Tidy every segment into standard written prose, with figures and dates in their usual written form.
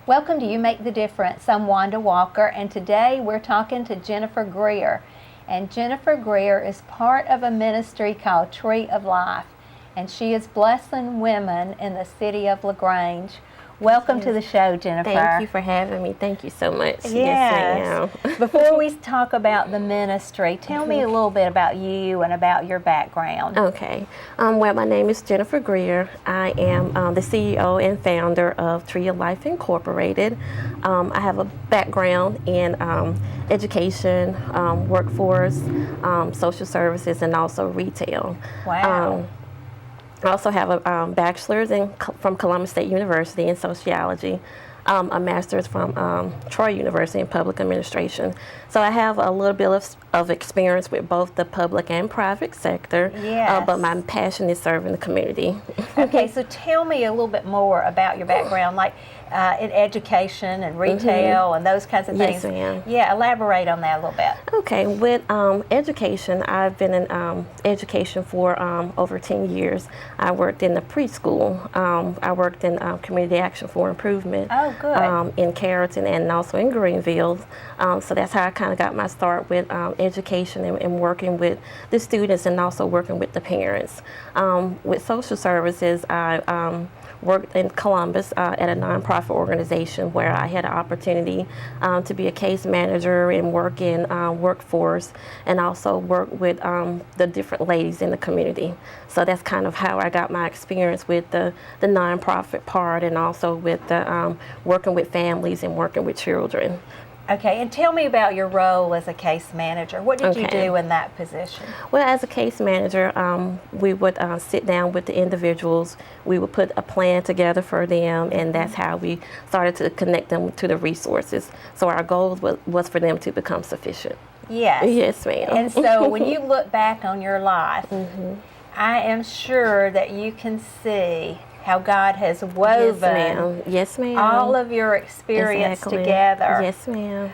Welcome to You Make the Difference. I'm Wanda Walker, and today we're talking to Jennifer Greer. And Jennifer Greer is part of a ministry called Tree of Life, and she is blessing women in the city of LaGrange. Welcome to the show, Jennifer. Thank you for having me. Thank you so much. Yes, ma'am. Before we talk about the ministry, tell me a little bit about you and about your background. Okay. Well, my name is Jennifer Greer. I am the CEO and founder of Tree of Life Incorporated. I have a background in education, workforce, social services, and also retail. Wow. I also have a bachelor's from Columbus State University in sociology, a master's from Troy University in public administration. So I have a little bit of experience with both the public and private sector, Yes. But my passion is serving the community. Okay, so tell me a little bit more about your background, like in education and retail and those kinds of things. Yes, ma'am. Yeah, elaborate on that a little bit. Okay, with education, I've been in education for over 10 years. I worked in the preschool. I worked in Community Action for Improvement. Oh, good. In Carrollton and also in Greenville. So that's how I kind of got my start with education and working with the students and also working with the parents. With social services, I worked in Columbus at a nonprofit organization where I had an opportunity to be a case manager and work in workforce and also work with the different ladies in the community. So that's kind of how I got my experience with the nonprofit part and also with the working with families and working with children. Okay, and tell me about your role as a case manager. What did you Okay. do in that position? Well, as a case manager, we would sit down with the individuals. We would put a plan together for them, and that's how we started to connect them to the resources. So our goal was for them to become sufficient. Yes. Yes, ma'am. And so when you look back on your life, I am sure that you can see how God has woven Yes, ma'am. all of your experience Exactly. together Yes, ma'am.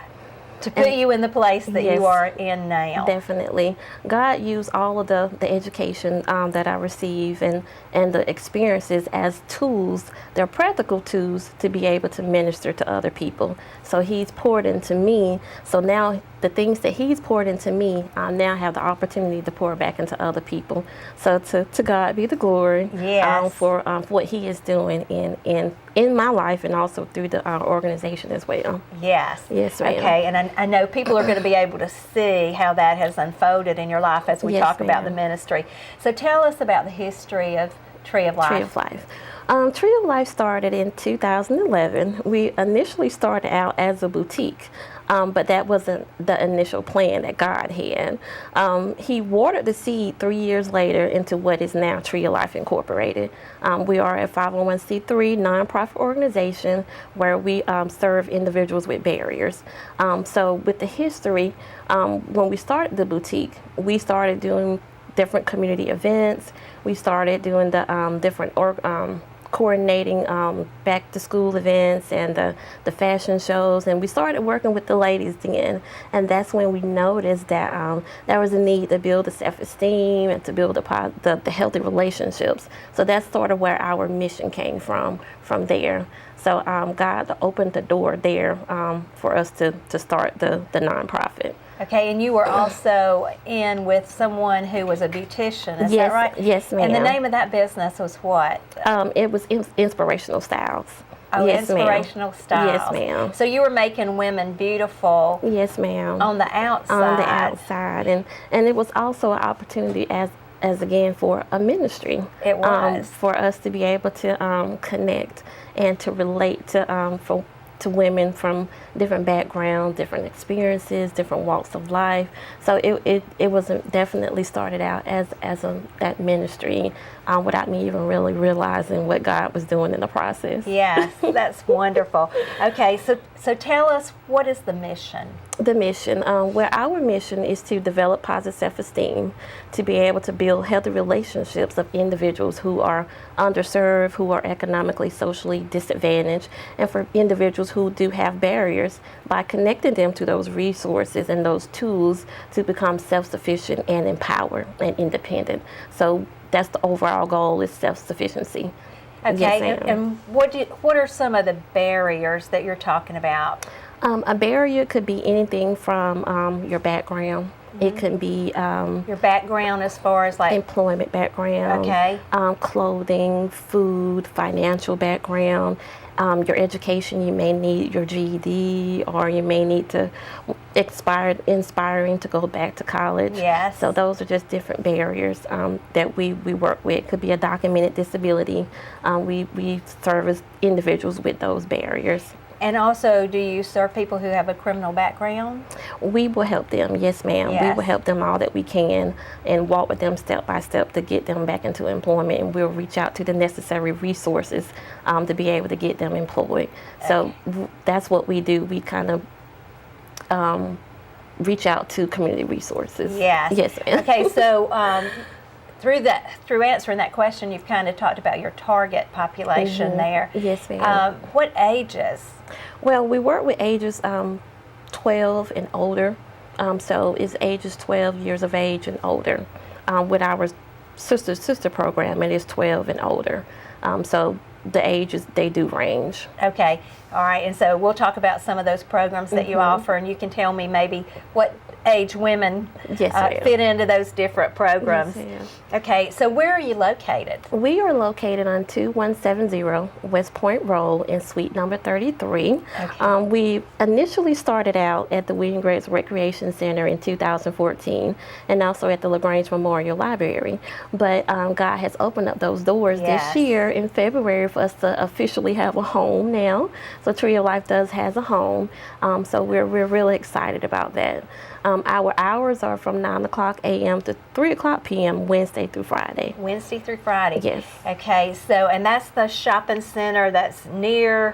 to put you in the place that Yes. you are in now. Definitely. God used all of the education that I received and the experiences as tools. They're practical tools to be able to minister to other people. So He's poured into me. So now the things that He's poured into me, I now have the opportunity to pour back into other people. So to God be the glory Yes. for what He is doing in my life and also through the organization as well. Yes. Yes, ma'am. Okay, and I know people are going to be able to see how that has unfolded in your life as we Yes, talk about the ma'am. ministry. So tell us about the history of Tree of Life. Tree of Life. Tree of Life started in 2011. We initially started out as a boutique, but that wasn't the initial plan that God had. He watered the seed 3 years later into what is now Tree of Life Incorporated. We are a 501c3 nonprofit organization where we serve individuals with barriers. So with the history, when we started the boutique, we started doing different community events. We started doing the different coordinating back to school events and the fashion shows, and we started working with the ladies then, and that's when we noticed that there was a need to build the self-esteem and to build the healthy relationships. So that's sort of where our mission came from there. So God opened the door there for us to start the nonprofit. Okay, and you were also in with someone who was a beautician, is that right? Yes, ma'am. And the name of that business was what? It was Inspirational Styles. Oh, Yes, ma'am. Inspirational Styles. Yes, ma'am. So you were making women beautiful Yes, ma'am. on the outside. On the outside, and it was also an opportunity as again for a ministry. It was. For us to be able to connect and to relate to women from different backgrounds, different experiences, different walks of life. So it was definitely started out as that ministry without me even really realizing what God was doing in the process. Yes, that's wonderful. Okay, so tell us, what is the mission? The mission, where our mission is to develop positive self-esteem, to be able to build healthy relationships of individuals who are underserved, who are economically, socially disadvantaged, and for individuals who do have barriers, by connecting them to those resources and those tools to become self-sufficient and empowered and independent. So that's the overall goal, is self-sufficiency. Okay, Yes, ma'am. and what are some of the barriers that you're talking about? A barrier could be anything from your background. It could be Your background as far as like, employment background, okay, clothing, food, financial background, your education. You may need your GED, or you may need to inspiring to go back to college. yes. So those are just different barriers that we work with. It could be a documented disability. We service individuals with those barriers. And also, do you serve people who have a criminal background? We will help them, yes ma'am. We Yes. will help them all that we can and walk with them step by step to get them back into employment, and we'll reach out to the necessary resources to be able to get them employed. So that's what we do. We kind of reach out to community resources. Yes. Yes, ma'am. Okay, so through answering that question, you've kind of talked about your target population there. Yes, ma'am. What ages? Well, we work with ages 12 and older. So it's ages 12 years of age and older. With our sister program, it is 12 and older. So the ages, they do range. Okay, all right, and so we'll talk about some of those programs that you offer, and you can tell me maybe what age women Yes, ma'am. fit into those different programs. Yes, ma'am. Okay, so where are you located? We are located on 2170 West Point Road in suite number 33. Okay. We initially started out at the William Griggs Recreation Center in 2014, and also at the LaGrange Memorial Library. But God has opened up those doors Yes. this year in February for us to officially have a home now. So Tree of Life has a home. So we're really excited about that. Our hours are from 9 o'clock a.m. to 3 o'clock p.m. Wednesday through Friday. Wednesday through Friday. Yes. Okay, so, and that's the shopping center that's near,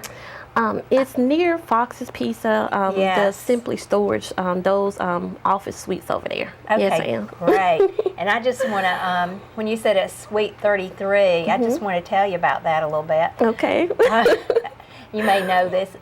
It's near Fox's Pizza, the Yes. Simply Storage, those office suites over there. okay, Yes, ma'am. great. And I just want to, when you said it's Suite 33, I just want to tell you about that a little bit. Okay. You may know this,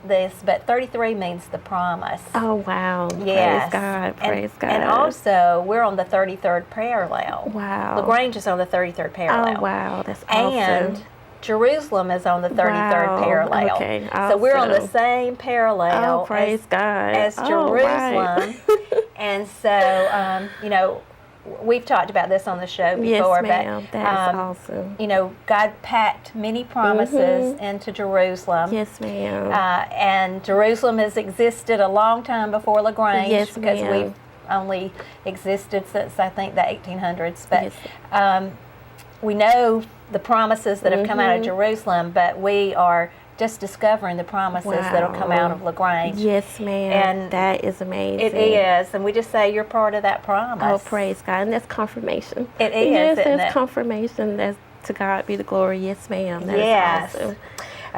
but 33 means the promise. Oh, wow. Yes. Praise God. Praise God. And also, we're on the 33rd parallel. Wow. LaGrange is on the 33rd parallel. Oh, wow. That's awesome. And Jerusalem is on the 33rd Wow. parallel. Okay, So we're on the awesome. same parallel Oh, praise God. as Oh, Jerusalem. right. And so, we've talked about this on the show Yes, before, ma'am. but That is awesome. God packed many promises into Jerusalem. Yes, ma'am. And Jerusalem has existed a long time before LaGrange, Yes, because ma'am. we've only existed since, I think, the 1800s. But Yes. we know the promises that have come out of Jerusalem, but we are just discovering the promises that will come out of LaGrange. Yes, ma'am. And that is amazing. It is, and we just say you're part of that promise. Oh, praise God. And that's confirmation. It is, Yes, isn't that's it? confirmation. That's to God be the glory. Yes, ma'am. That is Yes. awesome.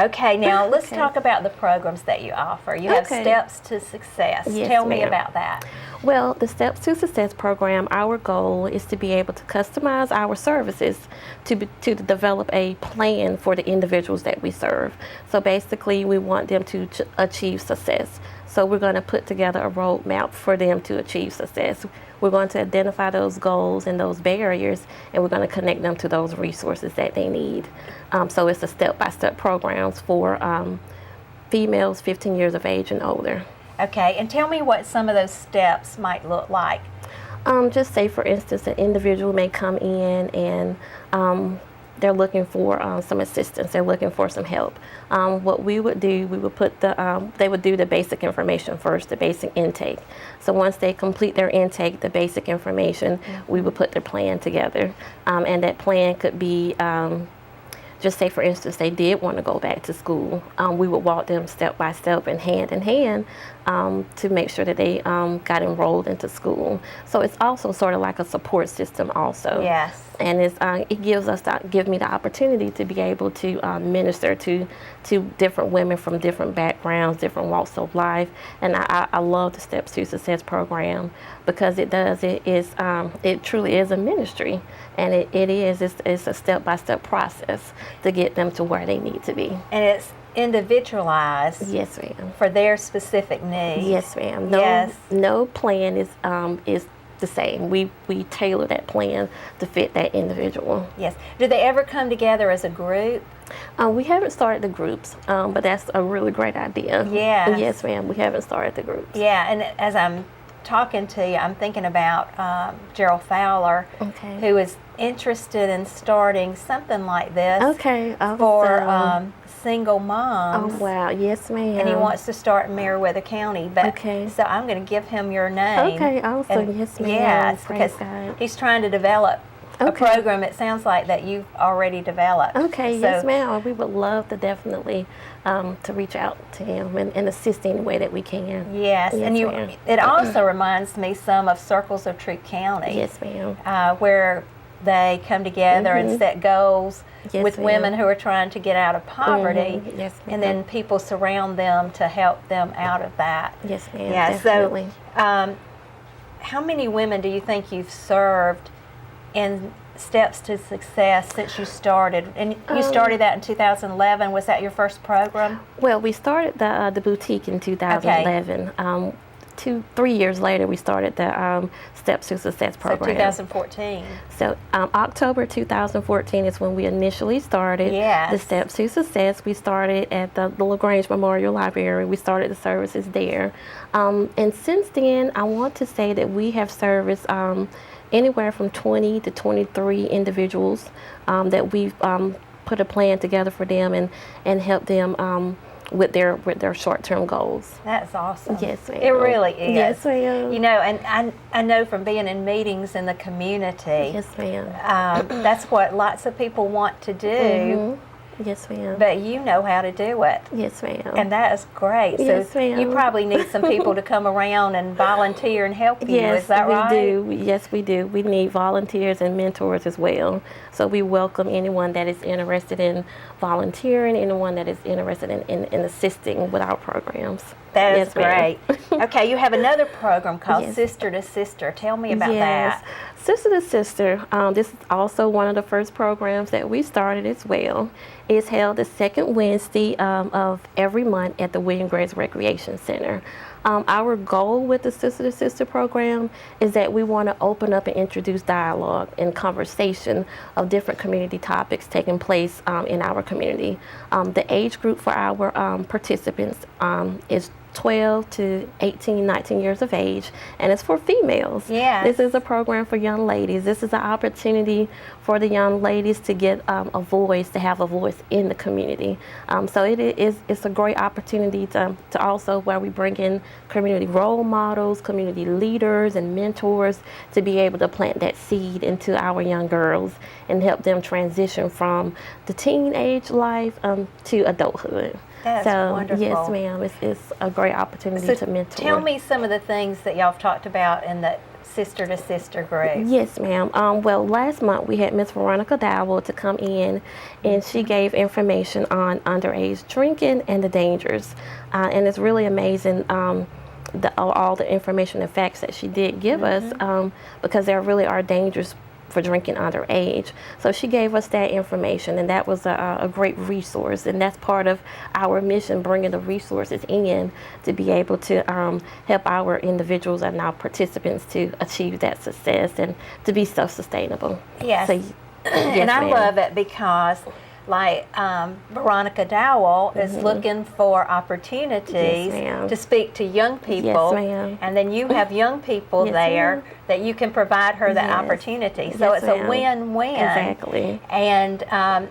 Okay, now let's Okay. talk about the programs that you offer. You have Okay. Steps to Success. Yes, Tell me ma'am. about that. Well, the Steps to Success program, our goal is to be able to customize our services to develop a plan for the individuals that we serve. So basically, we want them to achieve success. So we're going to put together a roadmap for them to achieve success. We're going to identify those goals and those barriers, and we're going to connect them to those resources that they need. So it's a step-by-step programs for females 15 years of age and older. Okay, and tell me what some of those steps might look like. Just say, for instance, an individual may come in and they're looking for some assistance. They're looking for some help. What we would do, we would put they would do the basic information first, the basic intake. So once they complete their intake, the basic information, we would put their plan together. And that plan could be, just say, for instance, they did want to go back to school. We would walk them step by step and hand to make sure that they got enrolled into school. So it's also sort of like a support system also. Yes. And it gives me the opportunity to be able to minister to different women from different backgrounds, different walks of life. And I love the Steps to Success program because it truly is a ministry, and it's a step-by-step process to get them to where they need to be. And it's individualized. Yes, ma'am. For their specific needs. Yes, ma'am. Yes. No plan is the same. We tailor that plan to fit that individual. Yes. Do they ever come together as a group? We haven't started the groups, but that's a really great idea. Yes. Yes, ma'am. We haven't started the groups. Yeah, and as I'm talking to you, I'm thinking about Gerald Fowler, Okay. who is interested in starting something like this Okay. for single moms. Oh, wow. Yes, ma'am. And he wants to start in Meriwether County. But Okay. so I'm going to give him your name. Okay, awesome. And Yes, ma'am. yes, Praise because God. he's trying to develop a Okay. program. It sounds like that you've already developed. Okay, So- yes, ma'am. We would love to definitely to reach out to him and assist any way that we can. Yes, and Yes, ma'am. it also reminds me some of Circles of Truth County. Yes, ma'am. Where they come together and set goals Yes, with ma'am. women who are trying to get out of poverty, Yes, ma'am. and then people surround them to help them out of that. Yes, ma'am. Yeah. Definitely. So, how many women do you think you've served in Steps to Success since you started? And you started that in 2011. Was that your first program? Well, we started the boutique in 2011. 3 years later, we started the Steps to Success So program. 2014. So October 2014 is when we initially started Yes. the Steps to Success. We started at the LaGrange Memorial Library. We started the services there. And since then, I want to say that we have serviced anywhere from 20 to 23 individuals that we've put a plan together for them and help them with their short-term goals. That's awesome. Yes, ma'am. It really is. Yes, ma'am. You know, and I know from being in meetings in the community, Yes, ma'am. that's what lots of people want to do, Mhm. Yes, ma'am. but you know how to do it. Yes, ma'am. And that is great. Yes, So ma'am. you probably need some people to come around and volunteer and help you. Yes, Is that we right? do. Yes, we do. We need volunteers and mentors as well. So we welcome anyone that is interested in volunteering, anyone that is interested in assisting with our programs. That is Yes, ma'am. great. Okay, you have another program called Yes. Sister to Sister. Tell me about Yes. that. Sister to Sister, this is also one of the first programs that we started as well. It's held the second Wednesday of every month at the William Grace Recreation Center. Our goal with the Sister to Sister program is that we want to open up and introduce dialogue and conversation of different community topics taking place in our community. The age group for our participants is 12 to 18, 19 years of age, and it's for females. Yes. This is a program for young ladies. This is an opportunity for the young ladies to get a voice, to have a voice in the community. So it's a great opportunity to also where we bring in community role models, community leaders and mentors to be able to plant that seed into our young girls and help them transition from the teenage life to adulthood. That's so, wonderful. yes, ma'am, it's a great opportunity to mentor. Tell me some of the things that y'all have talked about in the Sister to Sister group. Yes, ma'am. Well, last month we had Miss Veronica Dowell to come in, and she gave information on underage drinking and the dangers. And it's really amazing all the information and facts that she did give us, because there really are dangers for drinking underage. So she gave us that information, and that was a great resource, and that's part of our mission, bringing the resources in to be able to help our individuals and our participants to achieve that success and to be self-sustainable. Yes. So, yes, And I ma'am. love it because, like, Veronica Dowell is looking for opportunities ma'am. to speak to young people. Yes, ma'am. And then you have young people Yes, there ma'am. that you can provide her the Yes. opportunity. So Yes, it's a ma'am. win-win. Exactly. And,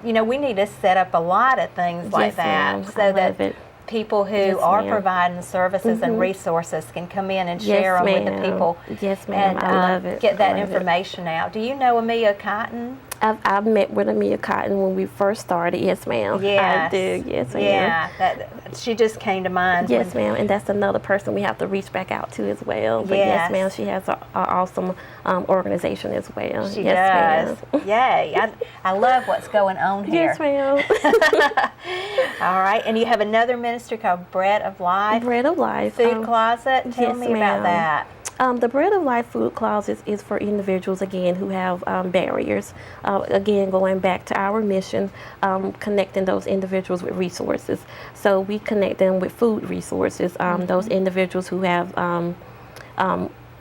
you know, we need to set up a lot of things like Yes, that ma'am. so I that love it. people who Yes, are ma'am. providing services and resources can come in and Yes, share them with the ma'am. people. Yes, ma'am. And I love it. get that I love it. information out. Do you know Amelia Cotton? I've met with Amia Cotton when we first started. Yes, ma'am. Yes. I do. Yes, ma'am. Yeah, she just came to mind. Yes, when- ma'am, and that's another person we have to reach back out to as well. But Yes. yes, ma'am, she has an awesome organization as well. She yes, does. Yay. I love what's going on here. Yes, ma'am. All right. And you have another ministry called Bread of Life, Bread of Life. Food Closet. Tell yes, me about ma'am. that. The Bread of Life Food Closet is for individuals, again, who have barriers. Again, going back to our mission, connecting those individuals with resources. So we connect them with food resources. Those individuals who have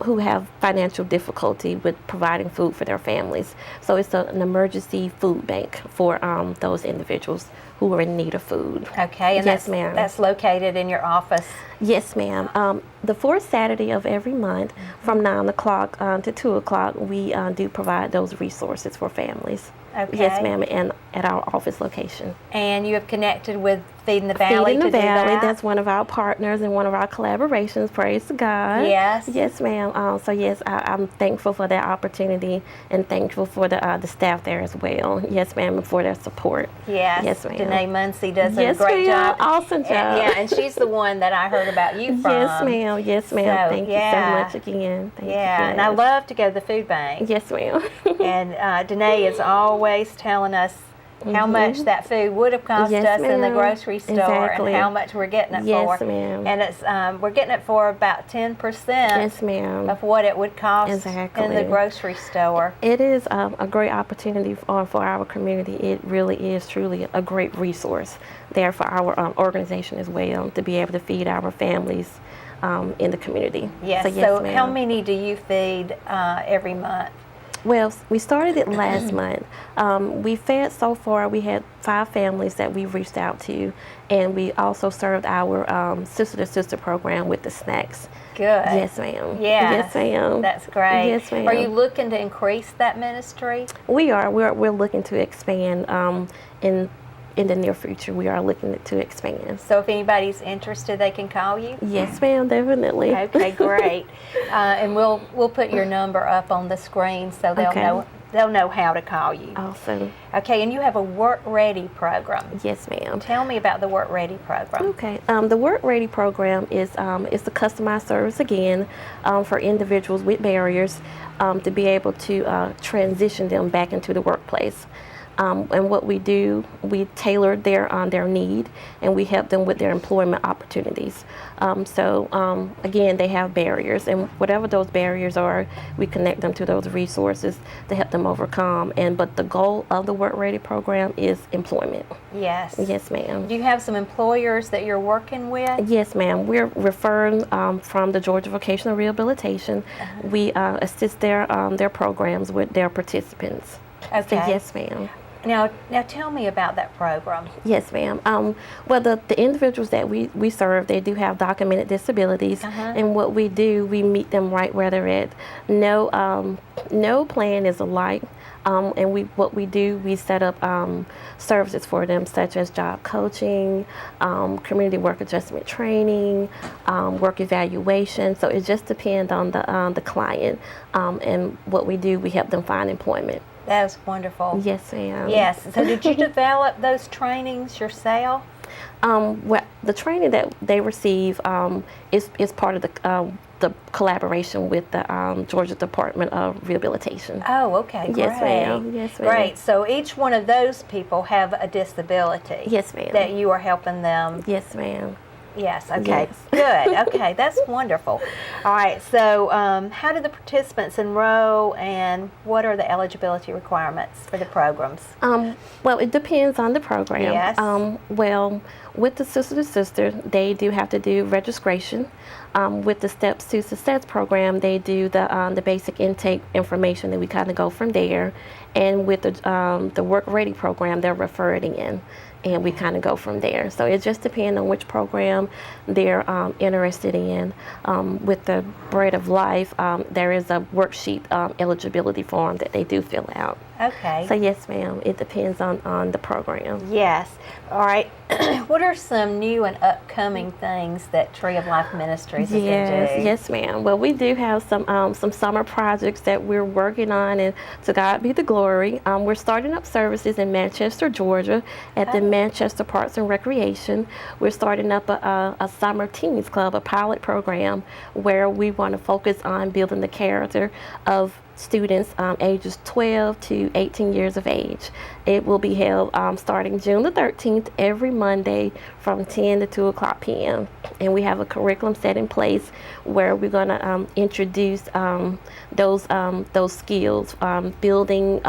who have financial difficulty with providing food for their families. So it's an emergency food bank for those individuals who are in need of food. Okay, and yes, ma'am. That's located in your office? Yes, ma'am. The fourth Saturday of every month from 9 o'clock to 2 o'clock, we do provide those resources for families. Okay. Yes, ma'am, and at our office location. And you have connected with Feeding the Valley Feeding the Valley, that? That's one of our partners and one of our collaborations, praise to God. Yes. Yes, ma'am. So yes, I'm thankful for that opportunity and thankful for the staff there as well. Yes, ma'am, and for their support. Yes. Yes, ma'am. Danae Muncy does yes, a great ma'am. job. Awesome job. And she's the one that I heard about you from. Yes, ma'am. Yes, ma'am. So, Thank you so much again. Thank you. And I love to go to the food bank. Yes, ma'am. And Danae is always telling us how much that food would have cost us in the grocery store and how much we're getting it for. Yes, ma'am. And it's we're getting it for about 10% yes, ma'am. of what it would cost in the grocery store. It is a great opportunity for our community. It really is truly a great resource there for our organization as well to be able to feed our families in the community. Yes, so how many do you feed every month? Well, we started it last month. We fed so far, we had 5 families that we reached out to, and we also served our sister-to-sister program with the snacks. Good. Yes, ma'am. Yes, ma'am. That's great. Yes, ma'am. Are you looking to increase that ministry? We are. We're looking to expand in the near future. We are looking to expand. So if anybody's interested, they can call you? Yes, ma'am, definitely. Okay, great. And we'll put your number up on the screen so they'll know how to call you. Awesome. Okay, and you have a Work Ready program. Yes, ma'am. Tell me about the Work Ready program. Okay, the Work Ready program is a customized service again for individuals with barriers to be able to transition them back into the workplace. And what we do, we tailor their need, and we help them with their employment opportunities. Again, they have barriers, and whatever those barriers are, we connect them to those resources to help them overcome. But the goal of the Work Ready program is employment. Yes. Yes, ma'am. Do you have some employers that you're working with? Yes, ma'am. We're referring from the Georgia Vocational Rehabilitation. We assist their programs with their participants. Okay. So, yes, ma'am. Now tell me about that program. Yes, ma'am. Well, the individuals that we serve, they do have documented disabilities, and what we do, we meet them right where they're at. No plan is alike, and what we do, we set up services for them, such as job coaching, community work adjustment training, work evaluation. So it just depends on the client, and what we do, we help them find employment. That was wonderful. Yes, ma'am. Yes. So did you develop those trainings yourself? Well, the training that they receive is part of the collaboration with the Georgia Department of Rehabilitation. Oh, okay, great. Yes, ma'am. Yes, ma'am. Great. So each one of those people have a disability. Yes, ma'am. That you are helping them. Yes, ma'am. Yes, okay, Yes. Good. Okay, that's wonderful. All right, so how do the participants enroll, and what are the eligibility requirements for the programs? Well, it depends on the program. Yes. Well, with the Sister to Sister, they do have to do registration. With the Steps to Success program, they do the basic intake information, and we kind of go from there. And with the Work Ready program, they're referring in, and we kind of go from there. So it just depends on which program they're interested in. With the Bread of Life, there is a worksheet eligibility form that they do fill out. Okay. So yes, ma'am, it depends on the program. Yes. All right. What are some new and upcoming things that Tree of Life Ministries is going to do? Yes, ma'am. Well, we do have some summer projects that we're working on, and to God be the glory. We're starting up services in Manchester, Georgia, at the Manchester Parks and Recreation. We're starting up a summer teens club, a pilot program, where we want to focus on building the character of students ages 12 to 18 years of age. It will be held starting June the 13th every Monday from 10 to 2 o'clock p.m. And we have a curriculum set in place where we're going to introduce those skills, building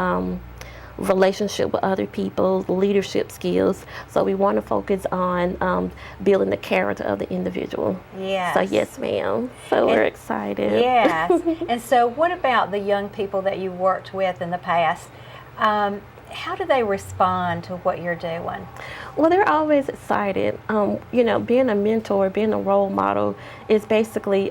relationship with other people, leadership skills. So we want to focus on building the character of the individual. Yes. So yes, ma'am. So we're excited. Yes. And so what about the young people that you worked with in the past? How do they respond to what you're doing? Well, they're always excited. Being a mentor, being a role model is basically,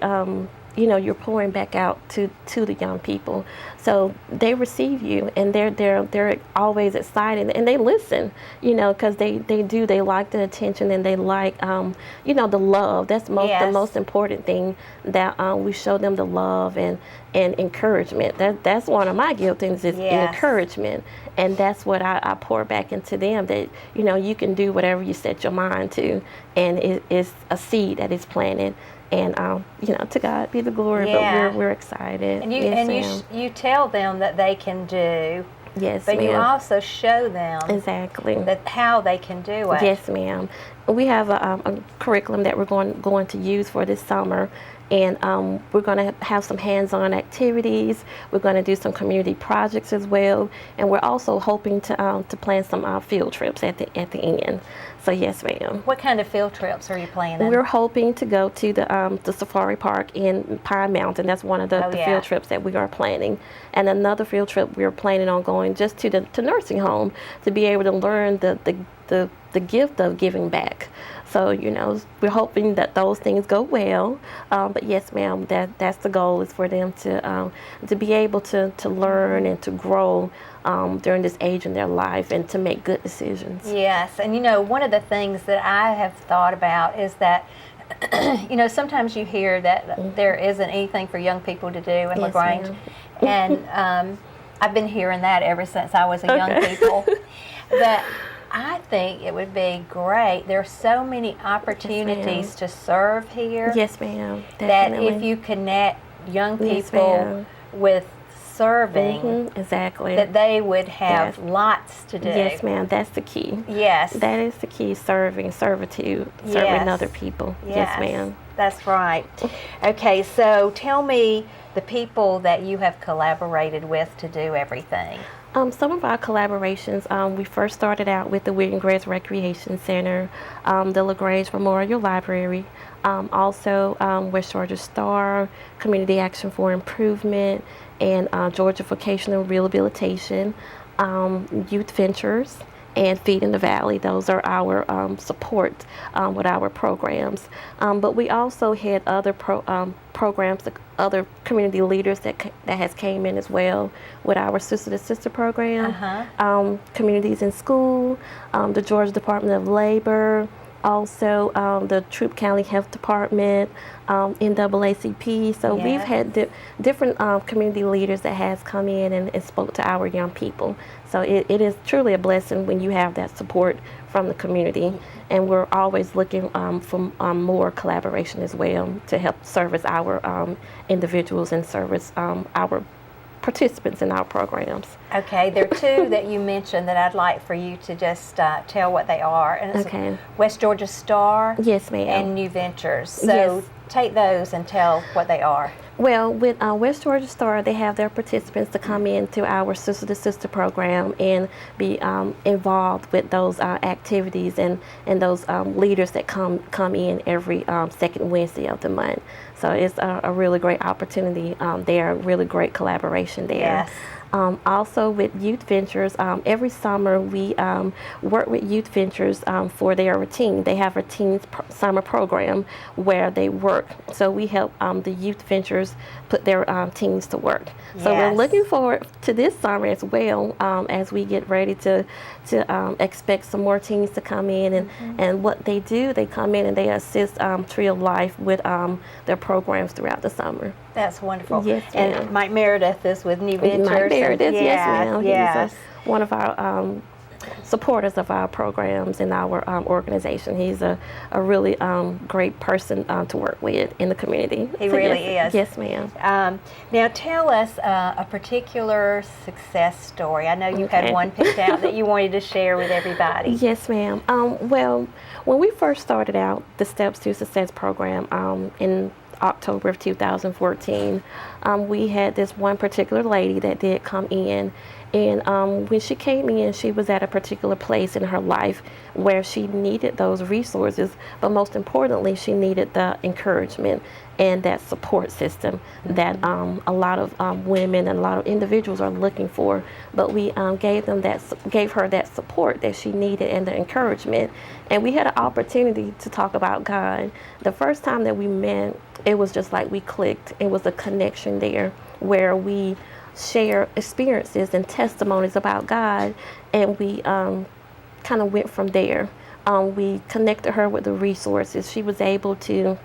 you're pouring back out to the young people. So they receive you, and they're always excited, and they listen, because they like the attention, and they like, the love. That's the most important thing, that we show them the love and encouragement. That's one of my giftings is encouragement. And that's what I pour back into them, that, you can do whatever you set your mind to, and it's a seed that is planted. And, to God be the glory, but we're excited. And you you tell them that they can do. Yes, but ma'am. you also show them exactly how they can do it. Yes, ma'am. We have a curriculum that we're going to use for this summer, and we're going to have some hands-on activities. We're going to do some community projects as well, and we're also hoping to plan some field trips at the end. So yes, ma'am. What kind of field trips are you planning? We're hoping to go to the safari park in Pine Mountain. That's one of the field trips that we are planning. And another field trip we're planning on going just to nursing home, to be able to learn the gift of giving back. So, we're hoping that those things go well. But yes, ma'am, that's the goal, is for them to be able to learn and to grow during this age in their life, and to make good decisions. Yes, and one of the things that I have thought about is that, sometimes you hear that there isn't anything for young people to do in LaGrange. And I've been hearing that ever since I was a young people. But I think it would be great. There are so many opportunities to serve here. Yes, ma'am. That if you connect young people with serving, exactly, that they would have lots to do. Yes, ma'am. That's the key. Yes. That is the key, servitude, serving other people. Yes, ma'am. That's right. Okay, so tell me the people that you have collaborated with to do everything. Some of our collaborations, we first started out with the William Griggs Recreation Center, the LaGrange Memorial Library, also West Georgia Star, Community Action for Improvement, and Georgia Vocational Rehabilitation, Youth Ventures, and Feed in the Valley. Those are our support with our programs. But we also had other programs, other community leaders that has came in as well with our Sister to Sister program, Communities in School, the Georgia Department of Labor, also the Troup County Health Department, NAACP. So we've had different community leaders that has come in and spoke to our young people. So it is truly a blessing when you have that support from the community. And we're always looking for more collaboration as well, to help service our individuals and service our participants in our programs. Okay, there are two that you mentioned that I'd like for you to just tell what they are. And it's West Georgia Star, yes, ma'am, and New Ventures. So take those and tell what they are. Well, with West Georgia Star, they have their participants to come into our Sister to Sister program and be involved with those activities and those leaders that come in every second Wednesday of the month. So it's a really great opportunity there, really great collaboration there. Yes. Also with Youth Ventures, every summer we work with Youth Ventures for their routine. They have a teen summer program where they work. So we help the Youth Ventures put their teens to work. So we're looking forward to this summer as well, as we get ready to expect some more teens to come in. And what they do, they come in and they assist Tree of Life with their programs throughout the summer. That's wonderful. Yes, and Mike Meredith is with New Ventures. Mike Meredith, yes, ma'am. Yes. He's one of our supporters of our programs in our organization. He's a really great person to work with in the community. He really is. Yes, ma'am. Now tell us a particular success story. I know you had one picked out that you wanted to share with everybody. Yes, ma'am. Well, when we first started out the Steps to Success program in October of 2014, we had this one particular lady that did come in, And when she came in, she was at a particular place in her life where she needed those resources, but most importantly, she needed the encouragement and that support system that a lot of women and a lot of individuals are looking for. But we gave her that support that she needed and the encouragement. And we had an opportunity to talk about God. The first time that we met, it was just like we clicked. It was a connection there where we share experiences and testimonies about God, and we kind of went from there. We connected her with the resources. She was able to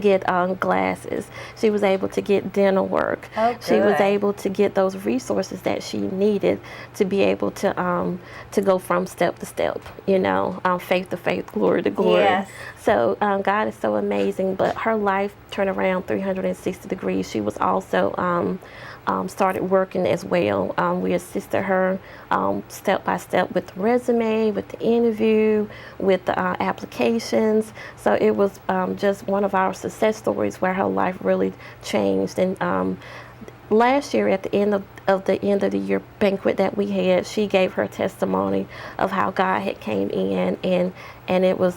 get glasses. She was able to get dental work. Oh, good. She was able to get those resources that she needed to be able to go from step to step, faith to faith, glory to glory. Yes. So God is so amazing, but her life turned around 360 degrees. She was also started working as well. We assisted her step by step with the resume, with the interview, with the applications. So it was just one of our success stories where her life really changed. And last year, at the end of the year banquet that we had, she gave her testimony of how God had came in, and it was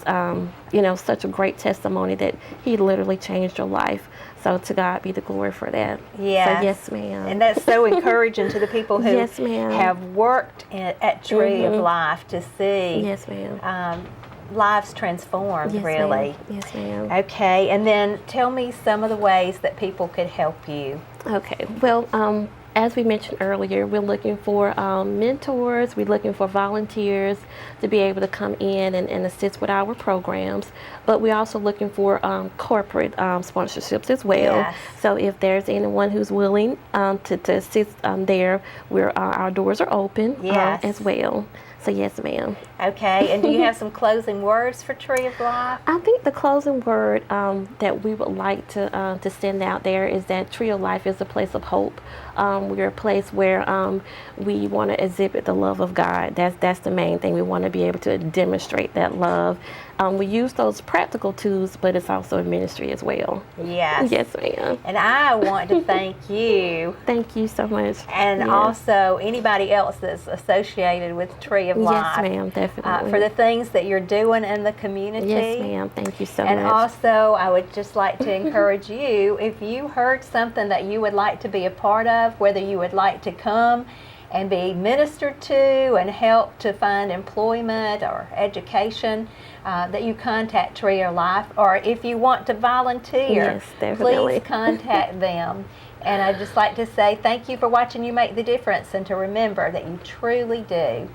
such a great testimony that He literally changed her life. So to God be the glory for that. Yes. So yes, ma'am. And that's so encouraging to the people who Yes, ma'am. have worked at Tree of Life to see Yes, ma'am. lives transformed, Yes, really. ma'am. Yes, ma'am. Okay, and then tell me some of the ways that people could help you. Okay. Well, as we mentioned earlier, we're looking for mentors. We're looking for volunteers to be able to come in and assist with our programs. But we're also looking for corporate sponsorships as well. Yes. So if there's anyone who's willing to assist there, our doors are open Yes. as well. So yes, ma'am. Okay, and do you have some closing words for Tree of Life? I think the closing word that we would like to send out there is that Tree of Life is a place of hope. We're a place where we want to exhibit the love of God. That's the main thing. We want to be able to demonstrate that love. We use those practical tools, but it's also a ministry as well. Yes. Yes, ma'am. And I want to thank you. Thank you so much. And Yes. also anybody else that's associated with Tree of Life. Yes, ma'am, definitely. For the things that you're doing in the community. Yes, ma'am. Thank you so And much. also, I would just like to encourage you, if you heard something that you would like to be a part of, whether you would like to come and be ministered to and help to find employment or education, that you contact Tree of Life. Or if you want to volunteer, Yes, definitely. please contact them. And I'd just like to say thank you for watching You Make the Difference, and to remember that you truly do.